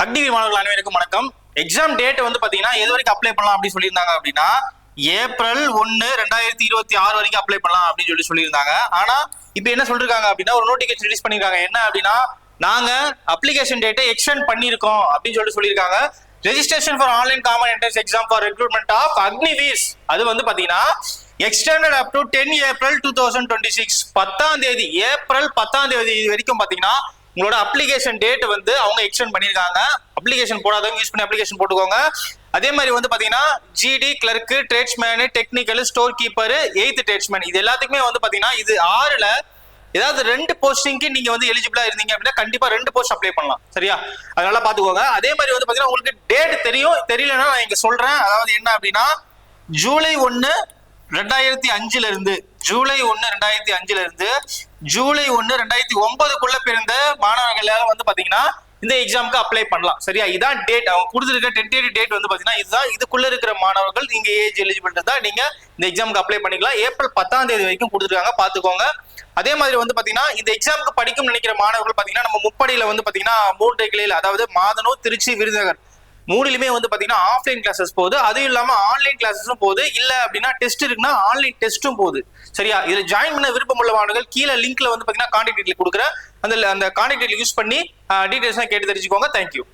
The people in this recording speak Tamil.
அக்னிவீர் மாணவர்கள் அனைவருக்கும் வணக்கம். எக்ஸாம் டேட் வந்து பாத்தீங்கன்னா எது வரைக்கும் அப்ளை பண்ணலாம் அப்படின்னு சொல்லியிருந்தாங்க அப்படின்னா ஏப்ரல் 1, 2026 வரைக்கும் அப்ளை பண்ணலாம் அப்படின்னு சொல்லியிருந்தாங்க. ஆனா இப்ப என்ன சொல்லிருக்காங்க அப்படின்னா ஒரு நோட்டிபிகேஷன் ரிலீஸ் பண்ணிருக்காங்க. என்ன அப்படின்னா நாங்க அப்ளிகேஷன் டேட்டை எக்ஸ்டெண்ட் பண்ணிருக்கோம் அப்படின்னு சொல்லியிருக்காங்க. Registration for online common entrance exam for recruitment of Agniveers அது வந்து பாத்தீங்கன்னா எக்ஸ்டெண்டட் அப் டு 10 ஏப்ரல் 2026 10ஆம் தேதி ஏப்ரல் 10ஆம் தேதி வரைக்கும் பாத்தீங்கன்னா உங்களோட அப்ளிகேஷன் டேட் வந்து அவங்க எக்ஸ்டெண்ட் பண்ணிருக்காங்க. அப்ளிகேஷன் போடாதவங்க யூஸ் பண்ணி அப்ளிகேஷன் போட்டுக்கோங்க. அதே மாதிரி வந்து பாத்தீங்கன்னா GD clerk, tradesman, technical, store keeper, 8th tradesman இது எல்லாத்துக்குமே வந்து பாத்தீங்கன்னா இது 6ல ஏதாவது 2 போஸ்டிங்க்கு நீங்க வந்து எலிஜிபிளா இருந்தீங்க அப்படின்னா கண்டிப்பா 2 போஸ்ட் அப்ளை பண்ணலாம். சரியா? அதனால பாத்துக்கோங்க. அதே மாதிரி வந்து பாத்தீங்கன்னா உங்களுக்கு டேட் தெரியலன்னா நான் இங்க சொல்றேன். அதாவது என்ன அப்படின்னா ஜூலை 1, 2005 இருந்து ஜூலை 1, 2005 இருந்து ஜூலை 1, 2009 பிறந்த மாணவர்கள் வந்து பாத்தீங்கன்னா இந்த எக்ஸாமுக்கு அப்ளை பண்ணலாம். சரியா? இதான் டேட் அவங்க கொடுத்துருக்க டென்டேட்டிவ் டேட் வந்து பாத்தீங்கன்னா இதுதான். இதுக்குள்ள இருக்கிற மாணவர்கள் நீங்க ஏஜ் எலிஜிபிள் இருந்தா நீங்க இந்த எக்ஸாமுக்கு அப்ளை பண்ணிக்கலாம். ஏப்ரல் 10ஆம் தேதி வரைக்கும் கொடுத்துருக்காங்க, பாத்துக்கோங்க. அதே மாதிரி வந்து பாத்தீங்கன்னா இந்த எக்ஸாமுக்கு படிக்கும் நினைக்கிற மாணவர்கள் பாத்தீங்கன்னா நம்ம முப்படையில வந்து பாத்தீங்கன்னா 3 கிளையில் அதாவது மாதனூர், திருச்சி, விருதுநகர் 3லுமே வந்து பாத்தீங்கன்னா ஆஃப்லைன் கிளாஸஸ் போகுது. அதுவும் இல்லாம ஆன்லைன் கிளாஸஸும் போகுது. இல்ல அப்படின்னா டெஸ்ட் இருக்குன்னா ஆன்லைன் டெஸ்ட்டும் போகுது. சரியா? இதுல ஜாயின் பண்ண விருப்பம் உள்ள மாணவர்கள் கீழே லிங்க்ல வந்து பாத்தீங்கன்னா கான்டாக்ட் டீடைல் கொடுக்குறேன். அந்த கான்டாக்ட் டீடைல் யூஸ் பண்ணி டீடைல்ஸ் கேட்டு தெரிஞ்சுக்கோங்க. தேங்க்யூ.